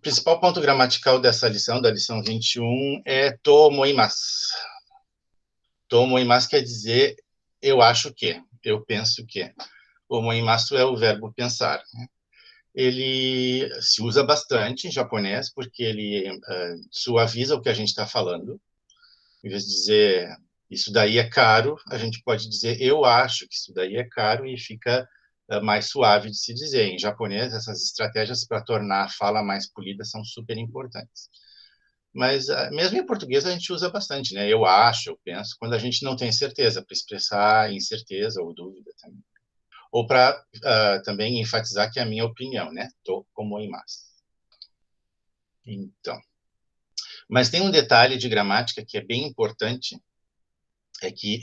principal ponto gramatical dessa lição, da lição 21, é to omoimasu. To omoimasu quer dizer eu acho que, eu penso que. Omoimasu é o verbo pensar, né? Ele se usa bastante em japonês porque ele suaviza o que a gente está falando. Em vez de dizer isso daí é caro, a gente pode dizer eu acho que isso daí é caro e fica mais suave de se dizer. Em japonês, essas estratégias para tornar a fala mais polida são super importantes. Mas mesmo em português a gente usa bastante, né? Eu acho, eu penso, quando a gente não tem certeza, para expressar incerteza ou dúvida também. Ou para também enfatizar que é a minha opinião, né? To omoimasu. Então. Mas tem um detalhe de gramática que é bem importante, é que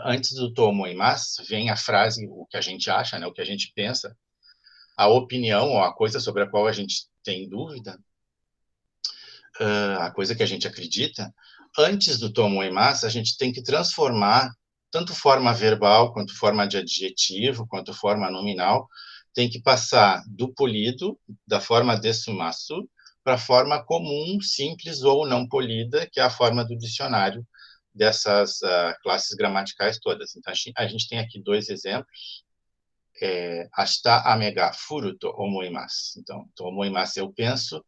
antes do to omoimasu vem a frase, o que a gente acha, né? O que a gente pensa, a opinião ou a coisa sobre a qual a gente tem dúvida, a coisa que a gente acredita. Antes do to omoimasu, a gente tem que transformar tanto forma verbal, quanto forma de adjetivo, quanto forma nominal, tem que passar do polido, da forma desumasu, para a forma comum, simples ou não polida, que é a forma do dicionário dessas classes gramaticais todas. Então, a gente tem aqui dois exemplos. Ashita ame ga furu to omoimasu. Então, to omoimasu eu penso,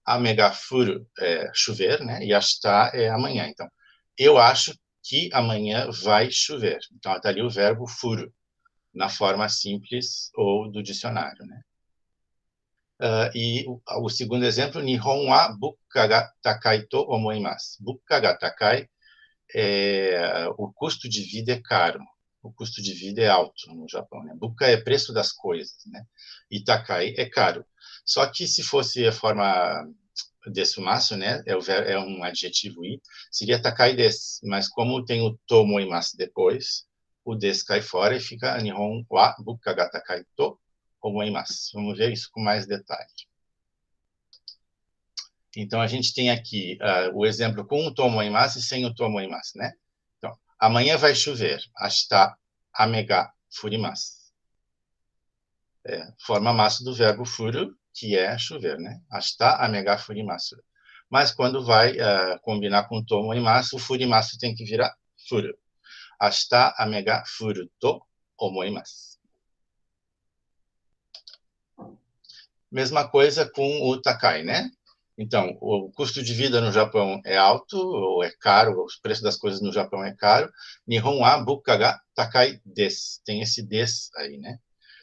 ame ga furu é chover, né? E ashita é amanhã. Então, eu acho que amanhã vai chover. Então, está ali o verbo furu, na forma simples ou do dicionário, né? E o segundo exemplo, Nihon wa bukka ga takai to omoimasu. Bukka ga takai, o custo de vida é caro. O custo de vida é alto no Japão, né? Bukka é preço das coisas, né? E takai é caro. Só que se fosse a forma desumasu, né? É um adjetivo i, seria takai desu. Mas como tem o to omoimasu depois, o desu cai fora e fica Nihon wa bukka ga takai to omoimasu. Vamos ver isso com mais detalhe. Então, a gente tem aqui o exemplo com o to omoimasu e sem o to omoimasu, né? Então, amanhã vai chover. Ashita ame ga furimasu. Forma masu do verbo furu, que é chover, né? Ashita ame ga furimasu. Mas quando vai combinar com o to omoimasu, o furimasu tem que virar furu. Ashita ame ga furu to omoimasu. Mesma coisa com o takai, né? Então, o custo de vida no Japão é alto, ou é caro, o preço das coisas no Japão é caro. Nihon wa bukka ga takai desu. Tem esse desu aí, né?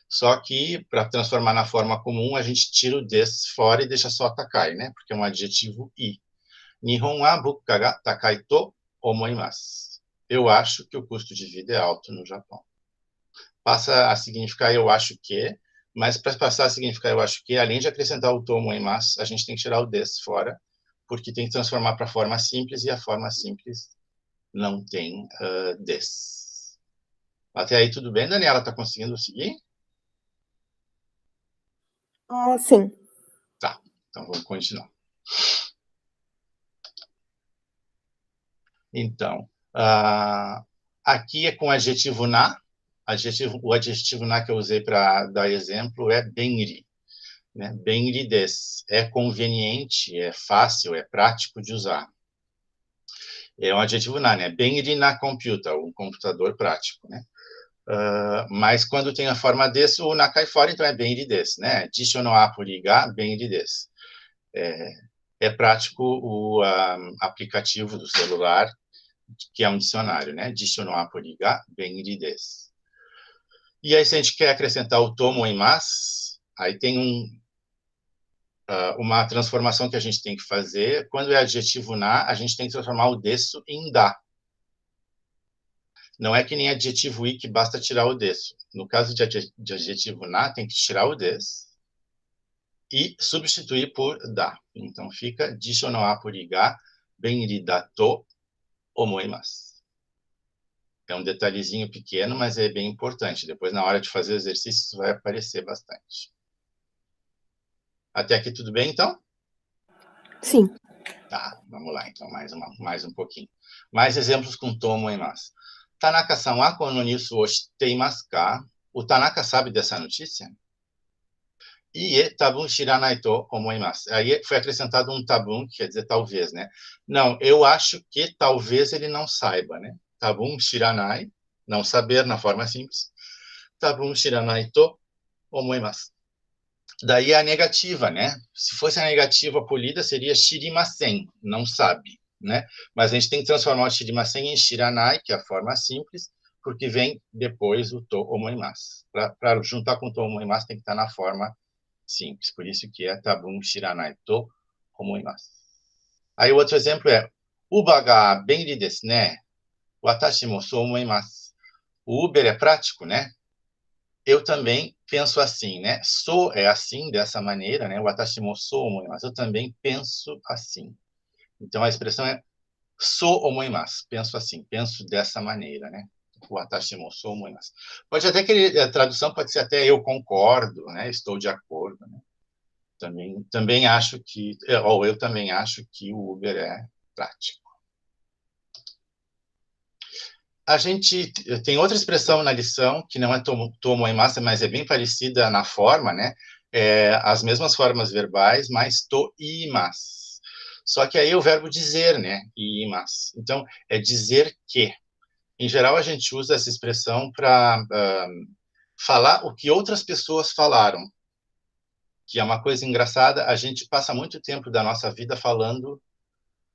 Só que, para transformar na forma comum, a gente tira o desu fora e deixa só takai, né? Porque é um adjetivo i. Nihon wa bukka ga takai to omoimasu. Eu acho que o custo de vida é alto no Japão. Passa a significar eu acho que, mas para passar a significar eu acho que, além de acrescentar o to omoimasu, a gente tem que tirar o des fora, porque tem que transformar para a forma simples, e a forma simples não tem des. Até aí tudo bem, Daniela? Está conseguindo seguir? Sim. Tá, então vamos continuar. Então, aqui é com adjetivo na. O adjetivo na que eu usei para dar exemplo é benri. Né? Benri desu. É conveniente, é fácil, é prático de usar. É um adjetivo na, né? Benri na computer, um computador prático, né? Mas quando tem a forma desu, o na cai fora, então é benri desu, né? Jisho no apuri ga benri desu. É prático o aplicativo do celular, que é um dicionário, né? Jisho no apuri ga benri desu. E aí, se a gente quer acrescentar o to omoimasu, aí tem uma transformação que a gente tem que fazer. Quando é adjetivo na, a gente tem que transformar o desu em da. Não é que nem adjetivo i que basta tirar o desu. No caso de adjetivo na, tem que tirar o des e substituir por da. Então fica jisho no apuri ga benri da to omoimasu. É um detalhezinho pequeno, mas é bem importante. Depois, na hora de fazer o exercício, isso vai aparecer bastante. Até aqui tudo bem, então? Sim. Tá, vamos lá, então, mais um pouquinho. Mais exemplos com to omoimasu. Tanaka-san wa kono niusu o shiteimasu ka? O Tanaka sabe dessa notícia? Ie tabun shiranai to omoimasu. Aí foi acrescentado um tabun, que quer dizer talvez, né? Não, eu acho que talvez ele não saiba, né? Tabun shiranai, não saber na forma simples. Tabun shiranai to omoimasu. Daí a negativa, né? Se fosse a negativa polida, seria shirimasen, não sabe, né? Mas a gente tem que transformar o shirimasen em shiranai, que é a forma simples, porque vem depois o to omoimasu. Para juntar com o to omoimasu, tem que estar na forma simples. Por isso que é tabun shiranai to omoimasu. Aí o outro exemplo é Uber ga benri desu ne. Watashi mo sou omoimasu. O Uber é prático, né? Eu também penso assim, né? Sou é assim, dessa maneira, né? Watashi mo sou omoimasu. Eu também penso assim. Então a expressão é sou omoimasu. Penso assim, penso dessa maneira, né? Watashi mo sou omoimasu. Pode até que a tradução pode ser até eu concordo, né? Estou de acordo, né? Também acho que, ou eu também acho que o Uber é prático. A gente tem outra expressão na lição, que não é tomoemasa, mas é bem parecida na forma, né? As mesmas formas verbais, mas to-imas. Só que aí é o verbo dizer, né? Imas. Então, é dizer que. Em geral, a gente usa essa expressão para falar o que outras pessoas falaram. Que é uma coisa engraçada, a gente passa muito tempo da nossa vida falando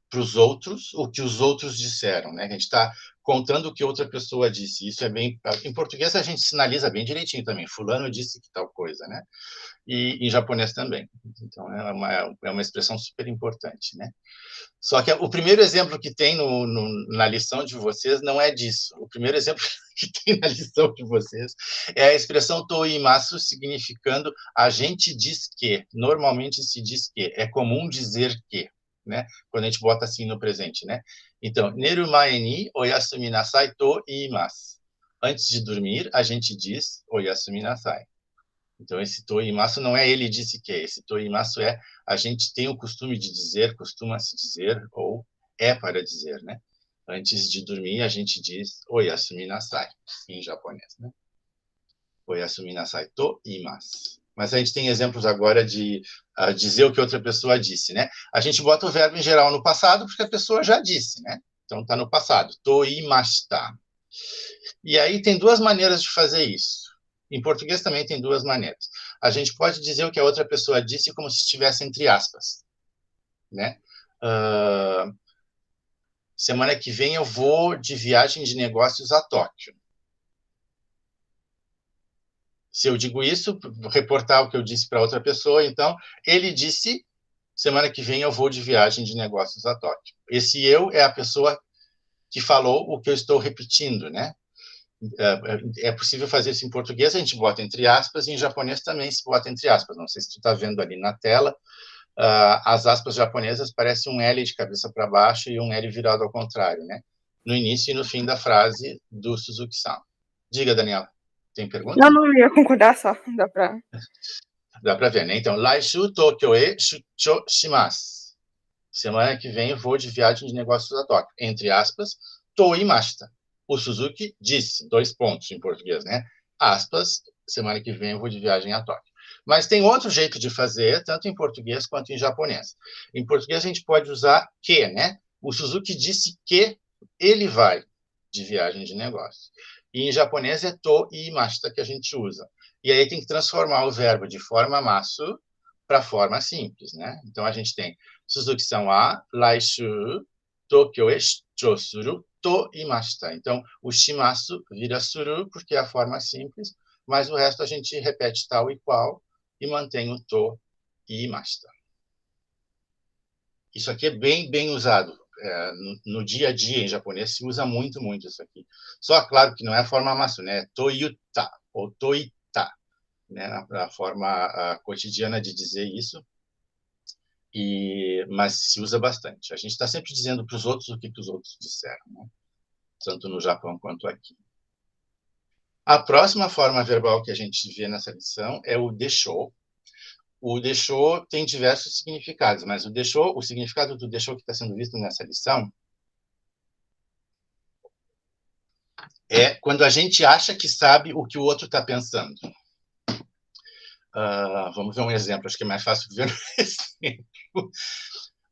para os outros o que os outros disseram, né? A gente está contando o que outra pessoa disse. Isso é bem... Em português a gente sinaliza bem direitinho também. Fulano disse que tal coisa, né? E em japonês também. Então é uma expressão super importante, né? Só que o primeiro exemplo que tem na lição de vocês não é disso. O primeiro exemplo que tem na lição de vocês é a expressão toimasu, significando a gente diz que. Normalmente se diz que. É comum dizer que, né? Quando a gente bota assim no presente, né? Então, neru mae ni oyasumi nasai to iimasu. Antes de dormir, a gente diz oyasumi nasai. Então, esse toimasu não é ele disse que, esse toimasu é a gente tem o costume de dizer, costuma-se dizer, ou é para dizer, né? Antes de dormir, a gente diz oyasumi nasai, em japonês, né? Oyasumi nasai to iimasu. Mas a gente tem exemplos agora de dizer o que outra pessoa disse, né? A gente bota o verbo em geral no passado porque a pessoa já disse, né? Então, está no passado. Toimashita. E aí tem duas maneiras de fazer isso. Em português também tem duas maneiras. A gente pode dizer o que a outra pessoa disse como se estivesse entre aspas, né? Semana que vem eu vou de viagem de negócios a Tóquio. Se eu digo isso, reportar o que eu disse para outra pessoa, então, ele disse, semana que vem eu vou de viagem de negócios a Tóquio. Esse eu é a pessoa que falou o que eu estou repetindo, né? É possível fazer isso em português, a gente bota entre aspas, e em japonês também se bota entre aspas. Não sei se tu está vendo ali na tela, as aspas japonesas parecem um L de cabeça para baixo e um L virado ao contrário, né? No início e no fim da frase do Suzuki-san. Diga, Daniela, tem pergunta? Não, não, ia concordar só. Dá para ver, né? Então, Laishu Tokyo e Shucho shimasu. Semana que vem eu vou de viagem de negócios a Tóquio. Entre aspas, toimashita. O Suzuki disse, 2 pontos em português, né? Aspas, semana que vem eu vou de viagem a Tóquio. Mas tem outro jeito de fazer, tanto em português quanto em japonês. Em português a gente pode usar que, né? O Suzuki disse que ele vai de viagem de negócios. E em japonês é to e imashita que a gente usa. E aí tem que transformar o verbo de forma masu para forma simples, né? Então a gente tem Suzuki-san wa laishu Tokyo e shuchou suru to imashita. Então o shimasu vira suru porque é a forma simples, mas o resto a gente repete tal e qual e mantém o to e imashita. Isso aqui é bem usado. No dia a dia em japonês se usa muito isso aqui. Só, claro, que não é a forma masu, né? Toyuta ou toita, né? A forma cotidiana de dizer isso. Mas se usa bastante. A gente está sempre dizendo para os outros o que os outros disseram, né? Tanto no Japão quanto aqui. A próxima forma verbal que a gente vê nessa lição é o deixou. O deixou tem diversos significados, mas o significado do deixou que está sendo visto nessa lição é quando a gente acha que sabe o que o outro está pensando. Vamos ver um exemplo, acho que é mais fácil ver um exemplo.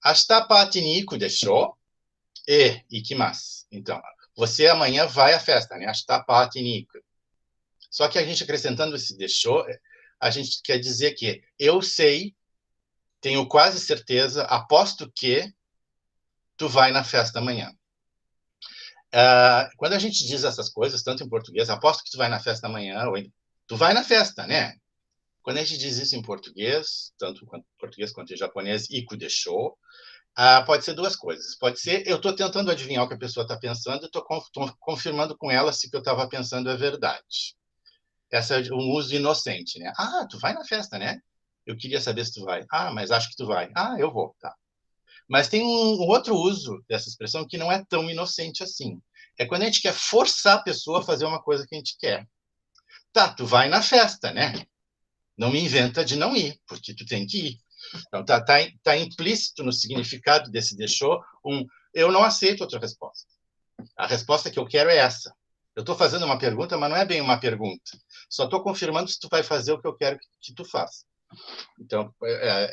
Ashita party ni iku desho? Ikimasu. Então, você amanhã vai à festa, né? Ashita party ni iku. Só que a gente acrescentando esse desho, a gente quer dizer que eu sei, tenho quase certeza, aposto que tu vai na festa amanhã. Quando a gente diz essas coisas, tanto em português, aposto que tu vai na festa amanhã, ou tu vai na festa, né? Quando a gente diz isso em português, tanto em português quanto em japonês, iku desho, pode ser duas coisas. Pode ser, eu estou tentando adivinhar o que a pessoa está pensando e estou confirmando com ela se o que eu estava pensando é verdade. Esse é um uso inocente, né? Tu vai na festa, né? Eu queria saber se tu vai. Mas acho que tu vai. Eu vou, tá. Mas tem um outro uso dessa expressão que não é tão inocente assim. É quando a gente quer forçar a pessoa a fazer uma coisa que a gente quer. Tá, tu vai na festa, né? Não me inventa de não ir, porque tu tem que ir. Então, tá implícito no significado desse deixou eu não aceito outra resposta. A resposta que eu quero é essa. Eu estou fazendo uma pergunta, mas não é bem uma pergunta. Só estou confirmando se tu vai fazer o que eu quero que tu faça. Então,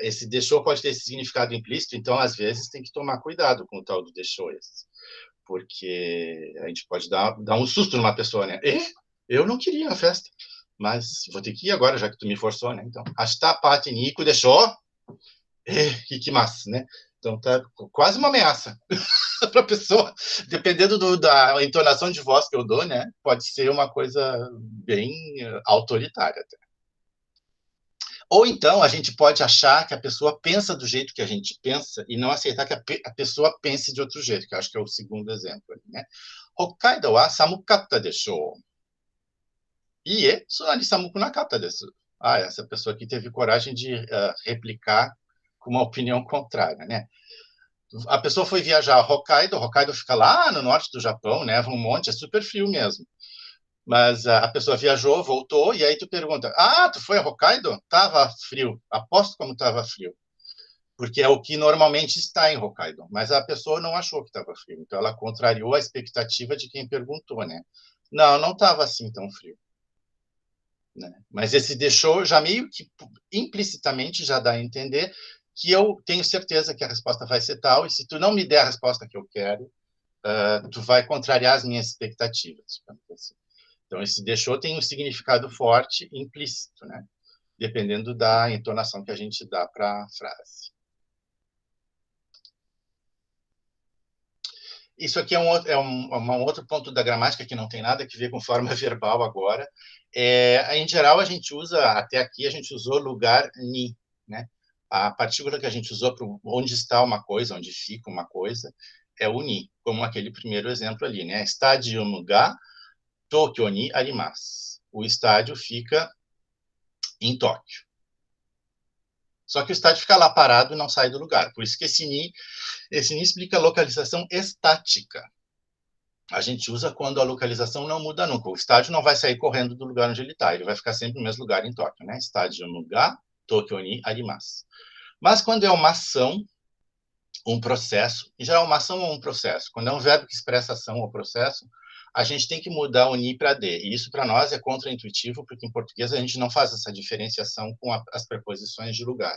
esse deixou pode ter esse significado implícito, então, às vezes, tem que tomar cuidado com o tal do deixou esse. Porque a gente pode dar um susto numa pessoa, né? Eu não queria a festa, mas vou ter que ir agora, já que tu me forçou, né? Então, ashita party ni iku deixou? Ikimasu, né? Então, tá quase uma ameaça para a pessoa, dependendo da entonação de voz que eu dou, né? Pode ser uma coisa bem autoritária até. Ou então a gente pode achar que a pessoa pensa do jeito que a gente pensa e não aceitar que a pessoa pense de outro jeito, que eu acho que é o segundo exemplo, né? Hokkaido wa samukatta deshou? Ie, sonari samuku nakatta desu. Essa pessoa aqui teve coragem de replicar com uma opinião contrária, né? A pessoa foi viajar a Hokkaido fica lá no norte do Japão, neva um monte, é super frio mesmo. Mas a pessoa viajou, voltou, e aí tu pergunta, tu foi a Hokkaido? Tava frio, aposto como tava frio. Porque é o que normalmente está em Hokkaido, mas a pessoa não achou que estava frio, então ela contrariou a expectativa de quem perguntou, né? Não estava assim tão frio. Né? Mas esse deixou já meio que implicitamente já dá a entender que eu tenho certeza que a resposta vai ser tal, e se tu não me der a resposta que eu quero, tu vai contrariar as minhas expectativas. Então, esse deixou tem um significado forte implícito, né? Dependendo da entonação que a gente dá para a frase. Isso aqui um outro ponto da gramática que não tem nada a ver com forma verbal agora. Em geral, a gente usa, até aqui, a gente usou lugar ni, né? A partícula que a gente usou para onde está uma coisa, onde fica uma coisa, é o ni, como aquele primeiro exemplo ali, né? Stadium ga Tokyo ni arimasu. O estádio fica em Tóquio. Só que o estádio fica lá parado e não sai do lugar. Por isso que esse ni explica localização estática. A gente usa quando a localização não muda nunca. O estádio não vai sair correndo do lugar onde ele está. Ele vai ficar sempre no mesmo lugar em Tóquio, né? Estádio no ga Tokyo ni arimasu. Mas quando é uma ação, um processo, em geral, uma ação ou um processo, quando é um verbo que expressa ação ou processo, a gente tem que mudar o ni para de. E isso, para nós, é contraintuitivo, porque em português a gente não faz essa diferenciação com as preposições de lugar.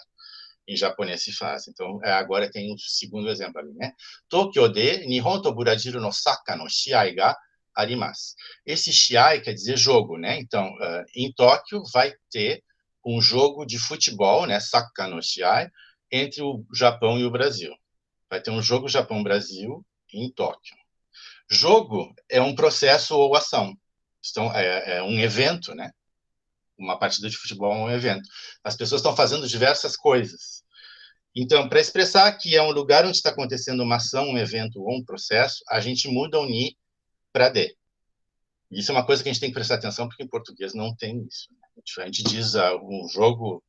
Em japonês se faz. Então, agora tem um segundo exemplo ali, né? Tokyo de Nihon to Brasil no saka no shiai ga arimasu. Esse shiai quer dizer jogo, né? Então, em Tóquio vai ter um jogo de futebol, né? Saka no shiai, entre o Japão e o Brasil. Vai ter um jogo Japão-Brasil em Tóquio. Jogo é um processo ou ação. Então, é um evento, né? Uma partida de futebol é um evento. As pessoas estão fazendo diversas coisas. Então, para expressar que é um lugar onde está acontecendo uma ação, um evento ou um processo, a gente muda o ni para de. Isso é uma coisa que a gente tem que prestar atenção, porque em português não tem isso. A gente diz um jogo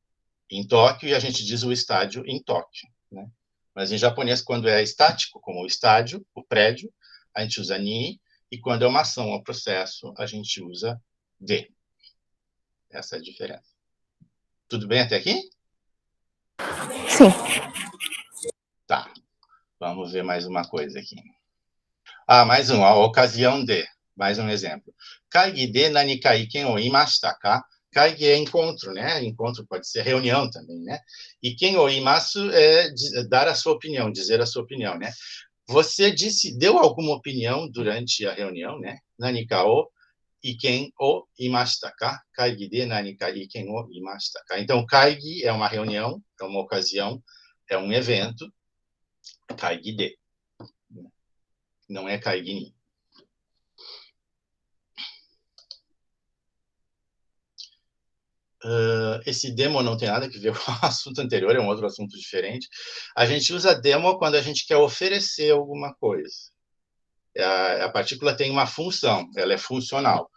em Tóquio e a gente diz o estádio em Tóquio, né? Mas em japonês, quando é estático, como o estádio, o prédio, a gente usa ni, e quando é uma ação ou processo, a gente usa de. Essa é a diferença. Tudo bem até aqui? Sim. Tá. Vamos ver mais uma coisa aqui. Mais um. A ocasião de. Mais um exemplo. Kaigi de nanika iken o imashita ka? Kaigi é encontro, né? Encontro pode ser reunião também, né? E quem o imasu é dar a sua opinião, dizer a sua opinião, né? Você deu alguma opinião durante a reunião, né? Nanika o iken o imashita ka? Kaigi de nanika iken o imashita ka? Então, kaigi é uma reunião, é uma ocasião, é um evento. Kaigi de. Não é kaigi ni. Esse demo não tem nada a ver com o assunto anterior, é um outro assunto diferente. A gente usa demo quando a gente quer oferecer alguma coisa. A partícula tem uma função, ela é funcional.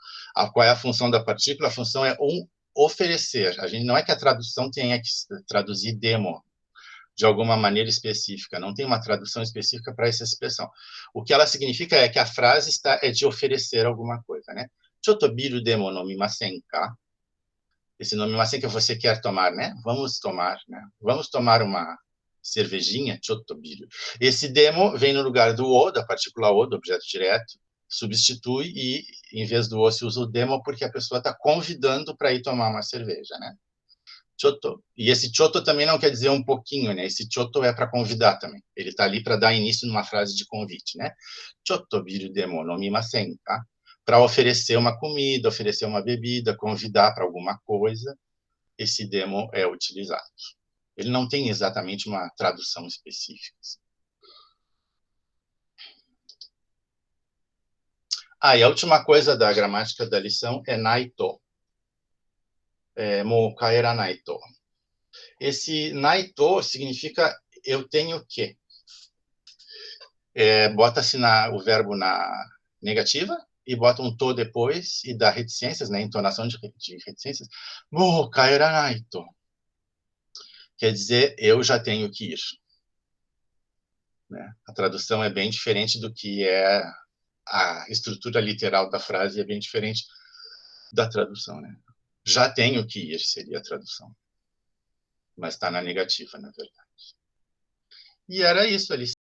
Qual é a função da partícula? A função é oferecer. A gente não é que a tradução tenha que traduzir demo de alguma maneira específica, não tem uma tradução específica para essa expressão. O que ela significa é que a frase é de oferecer alguma coisa, né? Choto biru demo nomimasen ka? Esse nomimasen que você quer tomar, né? Vamos tomar, né? Vamos tomar uma cervejinha, choto biru. Esse demo vem no lugar do o, da partícula o, do objeto direto, substitui e, em vez do o, se usa o demo porque a pessoa está convidando para ir tomar uma cerveja, né? Choto. E esse choto também não quer dizer um pouquinho, né? Esse choto é para convidar também. Ele está ali para dar início numa frase de convite, né? Choto biru demo nomimasen, tá? Para oferecer uma comida, oferecer uma bebida, convidar para alguma coisa, esse demo é utilizado. Ele não tem exatamente uma tradução específica. E a última coisa da gramática da lição é naito. Mou kaera naito. Esse naito significa eu tenho que. Bota-se o verbo na negativa e bota um to depois e dá reticências, né? Entonação de reticências. Mou kaera naito. Quer dizer, eu já tenho que ir. Né? A tradução é bem diferente do que é a estrutura literal da frase, é bem diferente da tradução. Né? Já tenho que ir seria a tradução. Mas está na negativa, na verdade. E era isso ali.